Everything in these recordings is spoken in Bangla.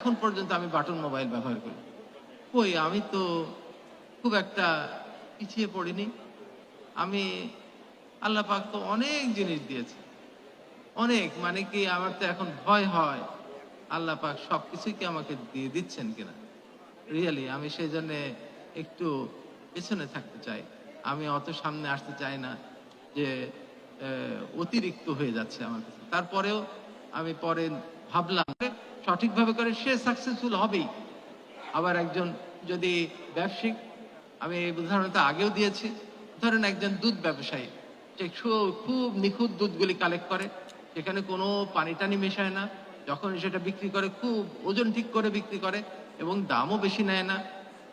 এখন পর্যন্ত আমি বাটন মোবাইল ব্যবহার করি। কই আমি তো খুব একটা পিছিয়ে পড়িনি। আমি আল্লাহ পাক তো অনেক জিনিস দিয়েছে। অনেক মানে কি আমার তো এখন ভয় হয় আল্লাহ পাক সবকিছুই কি আমাকে দিয়ে দিচ্ছেন কিনা। রিয়ালি আমি সেজন্যে একটু পেছনে থাকতে চাই। আমি অত সামনে আসতে চাই না যে অতিরিক্ত হয়ে যাচ্ছে আমার কাছে। তারপরেও আমি পরে ভাবলাম সঠিকভাবে করে সে সাকসেসফুল হবেই। আবার একজন যদি ব্যবসায়িক, আমি এই উদাহরণটা আগেও দিয়েছি, ধরেন একজন দুধ ব্যবসায়ী, সে খুব নিখুঁত দুধগুলি কালেক্ট করে, সেখানে কোনো পানি টানি মেশায় না, যখন সেটা বিক্রি করে খুব ওজন ঠিক করে বিক্রি করে এবং দামও বেশি নেয় না।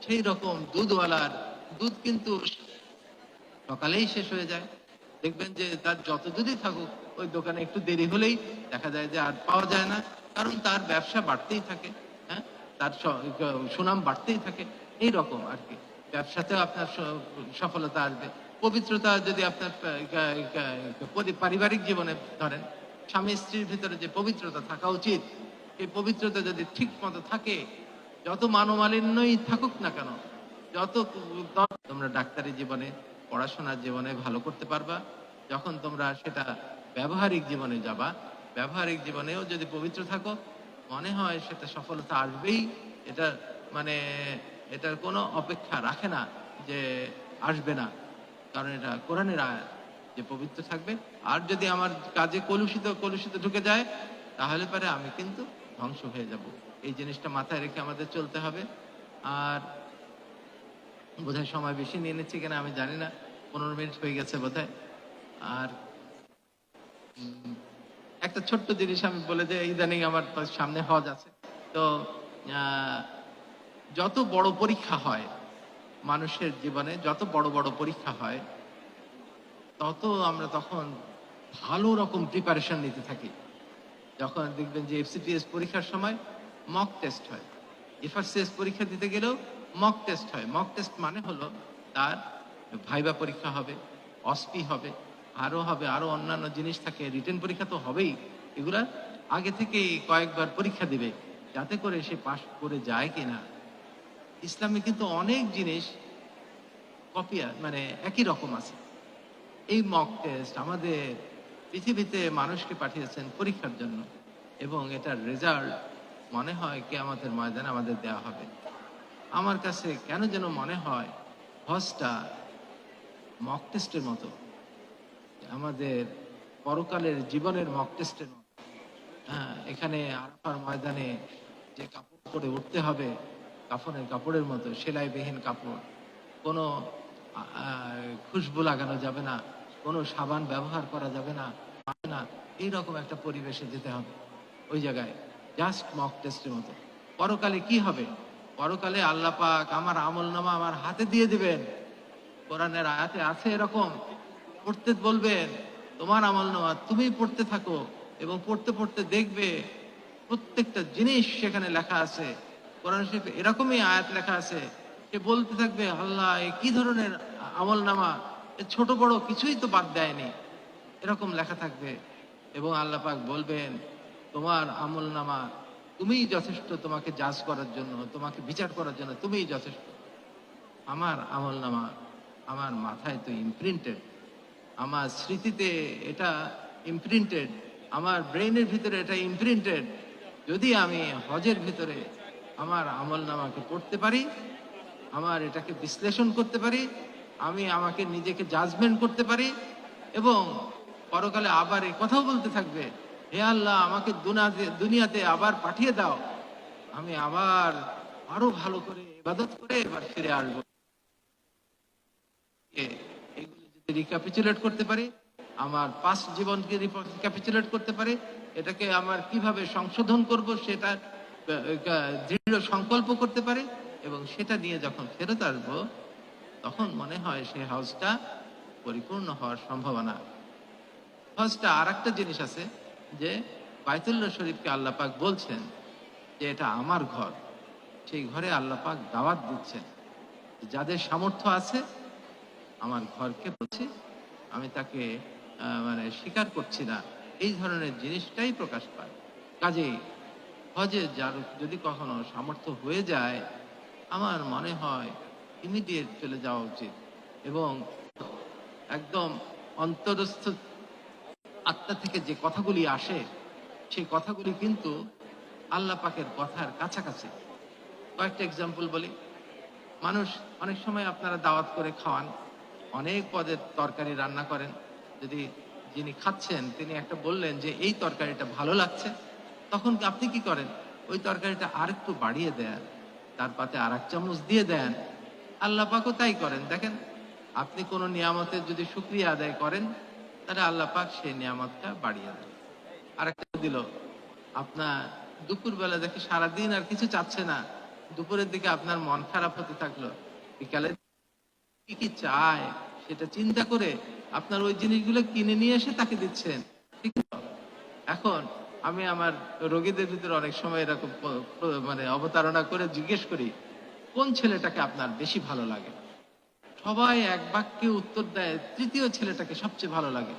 সেই রকম দুধওয়ালার দুধ কিন্তু সকালেই শেষ হয়ে যায়। দেখবেন যে তার যত দুধই থাকুক ওই দোকানে একটু দেরি হলেই দেখা যায় যে আর পাওয়া যায় না, কারণ তার ব্যবসা বাড়তেই থাকে। হ্যাঁ, তার সুনাম বাড়তেই থাকে। এই রকম আর কি ব্যবসাতেও আপনার সফলতা আসবে। পবিত্রতা যদি আপনার পারিবারিক জীবনে ধরেন, স্বামী স্ত্রীর ভিতরে যে পবিত্রতা থাকা উচিত, এই পবিত্রতা যদি ঠিক মতো থাকে, যত মানমালিন্যই থাকুক না কেন, যত তোমরা ডাক্তারি জীবনে, পড়াশোনার জীবনে ভালো করতে পারবা। যখন তোমরা সেটা ব্যবহারিক জীবনে যাবা, ব্যবহারিক জীবনেও যদি পবিত্র থাকো, মনে হয় সেটা সফলতা আসবেই। এটা মানে এটার কোনো অপেক্ষা রাখে না যে আসবে না, কারণ এটা কোরআনের আয়াত যে পবিত্র থাকবে। আর যদি আমার কাজে কলুষিত কলুষিত ঢুকে যায়, তাহলে পরে আমি কিন্তু ধ্বংস হয়ে যাব। এই জিনিসটা মাথায় রেখে আমাদের চলতে হবে। আর বোধহয় সময় বেশি নিয়ে নিচ্ছি কিনা আমি জানি না, 15 মিনিট হয়ে গেছে বোধহয়। আর একটা ছোট্ট জিনিস আমি বলে যে ইদানিং আমার সামনে হজ আছে, তো যত বড় পরীক্ষা হয় মানুষের জীবনে, যত বড় বড় পরীক্ষা হয়, তত আমরা তখন ভালো রকম প্রিপারেশন নিতে থাকি। যখন দেখবেন যে এফসিপিএস পরীক্ষার সময় মক টেস্ট হয়, এফআরসিএস পরীক্ষা দিতে গেলেও মক টেস্ট হয়। মক টেস্ট মানে হলো তার ভাইবা পরীক্ষা হবে, অসপি হবে, আরো হবে, আরো অন্যান্য জিনিস থাকে, রিটেন পরীক্ষা তো হবেই। এগুলা আগে থেকেই কয়েকবার পরীক্ষা দিবে যাতে করে সে পাশ করে যায় কিনা। ইসলামে কিন্তু অনেক জিনিস কপিয়া মানে একই রকম আছে। এই মক টেস্ট আমাদের পৃথিবীতে মানুষকে পাঠিয়েছেন পরীক্ষার জন্য, এবং এটার রেজাল্ট মনে হয় কিয়ামতের ময়দানে আমাদের দেওয়া হবে। আমার কাছে কেন যেন মনে হয় হজটা মক টেস্টের মতো, আমাদের পরকালের জীবনের মক টেস্টের মতো। হ্যাঁ, এখানে আরাফার ময়দানে যে কাপড় পরে উঠতে হবে, কাফনের কাপড়ের মতো সেলাইবিহীন কাপড়, কোনো খুশবু লাগানো যাবে না, কোনো সাবান ব্যবহার করা যাবে না না এইরকম একটা পরিবেশে যেতে হবে ওই জায়গায়, জাস্ট মক টেস্টের মতো। পরকালে কি হবে? পরকালে আল্লাহ পাক আমার আমল নামা আমার হাতে দিয়ে দিবেন। কোরআনের আয়াতে আছে এরকম, পড়তে বলবেন তোমার আমল নামা তুমি পড়তে থাকো, এবং পড়তে পড়তে দেখবে প্রত্যেকটা জিনিস সেখানে লেখা আছে। কোরআন শরীফে এরকমই আয়াত লেখা আছে, সে বলতে থাকবে আল্লাহ এ কি ধরনের আমল নামা, ছোট বড় কিছুই তো বাদ দেয়নি, এরকম লেখা থাকবে। এবং আল্লাহ পাক বলবেন তোমার আমল নামা তুমিই যথেষ্ট, তোমাকে জাজ করার জন্য, তোমাকে বিচার করার জন্য তুমিই যথেষ্ট। আমার আমল নামা আমার মাথায় তো ইমপ্রিন্টেড, আমার স্মৃতিতে এটা ইমপ্রিন্টেড, আমার ব্রেইনের ভিতরে এটা ইমপ্রিন্টেড। যদি আমি হজের ভিতরে আমার আমল নামাকে পড়তে পারি, আমার এটাকে বিশ্লেষণ করতে পারি, আমি আমাকে নিজেকে জাজমেন্ট করতে পারি, এবং পরকালে আবার এই কথাও বলতে থাকবে হে আল্লাহ আমাকে দুনিয়াতে আবার পাঠিয়ে দাও, আমি আবার আরো ভালো করে ইবাদত করে এবার ফিরে আসবো। এগুলো যদি রিক্যাপিচুলেট করতে পারি, আমার পাস্ট জীবনকে রিক্যাপিচুলেট করতে পারি, এটাকে আমার কিভাবে সংশোধন করব সেটা দৃঢ় সংকল্প করতে পারি, এবং সেটা নিয়ে যখন ফেরত আসবো, তখন মনে হয় সেই হজটা পরিপূর্ণ হওয়ার সম্ভাবনা। হজটা আর একটা জিনিস আছে যে বাইতুল্লাহ শরীফকে আল্লাহ পাক বলছেন যে এটা আমার ঘর, সেই ঘরে আল্লাহ পাক দাওয়াত দিচ্ছেন যাদের সামর্থ্য আছে আমার ঘরকে বলছি, আমি তাকে মানে স্বীকার করছি না, এই ধরনের জিনিসটাই প্রকাশ পায়। কাজেই হজে যার যদি কখনো সামর্থ্য হয়ে যায়, আমার মনে হয় ইমিডিয়েট চলে যাওয়া উচিত। এবং একদম অন্তরস্থ আত্মা থেকে যে কথাগুলি আসে, সেই কথাগুলি কিন্তু আল্লাহ পাকের কথার কাছাকাছি। কয়েকটা এক্সাম্পল বলি। মানুষ অনেক সময় আপনারা দাওয়াত করে খাওয়ান, অনেক পদের তরকারি রান্না করেন। যদি যিনি খাচ্ছেন তিনি একটা বললেন যে এই তরকারিটা ভালো লাগছে, তখন আপনি কি করেন? ওই তরকারিটা আরেকটু বাড়িয়ে দেন, তার পাতে আর এক চামচ দিয়ে দেন। আল্লাহ পাকও তাই করেন। দেখেন, আপনি কোনো নিয়ামতের যদি শুকরিয়া আদায় করেন, তাহলে আল্লাহ পাক সেই নিয়ামতটা বাড়িয়ে দেন। আরেকটা দিল, আপনার দুপুরবেলা দেখে সারাদিন আর কিছু চাচ্ছে না, দুপুরের দিকে আপনার মন খারাপ হতে থাকলো, বিকালে কি কি চায় সেটা চিন্তা করে আপনার ওই জিনিসগুলো কিনে নিয়ে এসে তাকে দিচ্ছেন। ঠিক তো? এখন আমি আমার রোগীদের ভিতরে অনেক সময় এরকম মানে অবতারণা করে জিজ্ঞেস করি, কোন ছেলেটাকে আপনার বেশি ভালো লাগে? সবাই এক বাক্যে উত্তর দেয়, তৃতীয় ছেলেটাকে সবচেয়ে ভালো লাগে।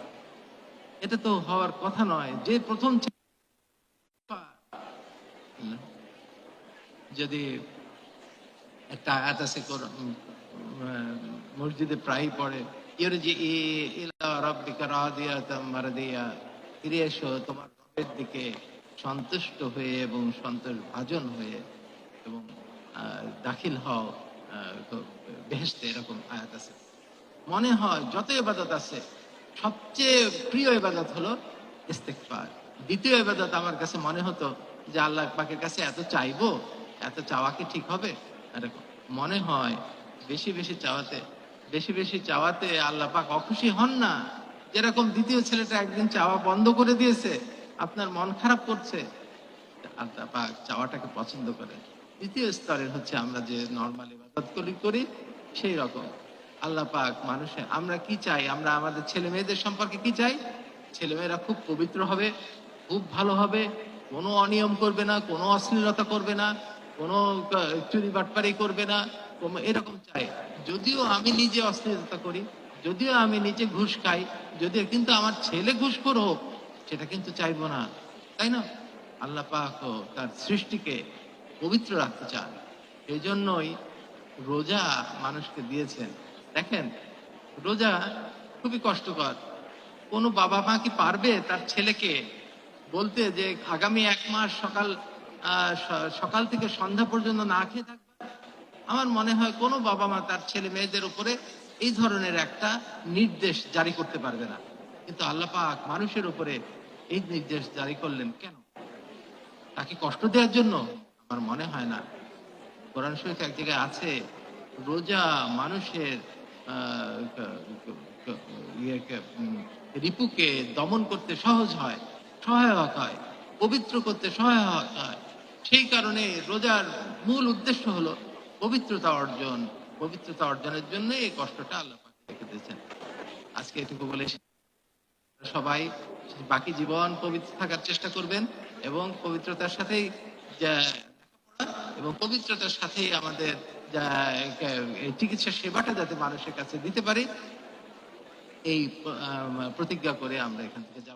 এটা তো হওয়ার কথা নয়। যে প্রথম যদি একটা আয়াত আছে মসজিদে প্রায়ই পড়ে, ইলা রাব্বিকা রাদিয়াতাম মারদিয়া, ফিরে এসো তোমার রবের দিকে সন্তুষ্ট হয়ে এবং সন্তোষ ভাজন হয়ে, এবং দাখিল হও বেহেশতে, এরকম আয়াত আছে। মনে হয় যত ইবাদত আছে, সবচেয়ে প্রিয় ইবাদত হলো ইস্তেগফার। দ্বিতীয় ইবাদত আমার কাছে মনে হতো যে আল্লাহ পাকের কাছে এত চাইবো, এত চাওয়া কি ঠিক হবে? এরকম মনে হয়। বেশি বেশি চাওয়াতে, বেশি বেশি চাওয়াতে আল্লাহ পাক অখুশি হন না। যেরকম দ্বিতীয় ছেলেটা একদিন চাওয়া বন্ধ করে দিয়েছে, আপনার মন খারাপ করছে, আল্লাহ পাক চাওয়াটাকে পছন্দ করেন। দ্বিতীয় স্তরের হচ্ছে আমরা যে নর্মাল ইবাদত করি সেই রকম। আল্লাহ পাক মানুষে আমরা কি চাই? আমরা আমাদের ছেলে মেয়েদের সম্পর্কে কি চাই? ছেলেমেয়েরা খুব পবিত্র হবে, খুব ভালো হবে, কোনো অনিয়ম করবে না, কোনো অশ্লীলতা করবে না, কোনো চুরি বাটপারি করবে না, এরকম চাই। যদিও আমি নিজে অশ্লীলতা করি, যদিও আমি নিজে ঘুষ খাই, যদিও, কিন্তু আমার ছেলে ঘুষখোর হোক সেটা কিন্তু চাইবো না, তাই না? আল্লাহ পাক তার সৃষ্টিকে পবিত্র রাখতে চান। এই জন্যই রোজা মানুষকে দিয়েছেন। দেখেন, রোজা খুবই কষ্টকর। কোনো বাবা মা কি পারবে তার ছেলেকে বলতে যে আগামী 1 মাস সকাল থেকে সন্ধ্যা পর্যন্ত না খেয়ে থাকবে? আমার মনে হয় কোনো বাবা মা তার ছেলে মেয়েদের উপরে এই ধরনের একটা নির্দেশ জারি করতে পারবে না। কিন্তু আল্লাহ পাক মানুষের উপরে এই নির্দেশ জারি করলেন কেন? তাকে কষ্ট দেওয়ার জন্য? আমার মনে হয় না। কোরআন শরীফে এক জায়গায় আছে, রোজা মানুষের রিপুকে দমন করতে সহজ হয়, সহায়ক হয়, পবিত্র করতে সহায়ক হয়। সেই কারণে রোজার মূল উদ্দেশ্য হলো পবিত্রতা অর্জন। পবিত্রতা অর্জনের জন্য এই কষ্টটা আল্লাহ পাক রেখে দিয়েছেন। আজকে এটুকু বলে সবাই বাকি জীবন পবিত্র থাকার চেষ্টা করবেন, এবং পবিত্রতার সাথেই এবং পবিত্রতার সাথেই আমাদের চিকিৎসা সেবাটা যাতে মানুষের কাছে দিতে পারি, এই প্রতিজ্ঞা করে আমরা এখান থেকে যাব।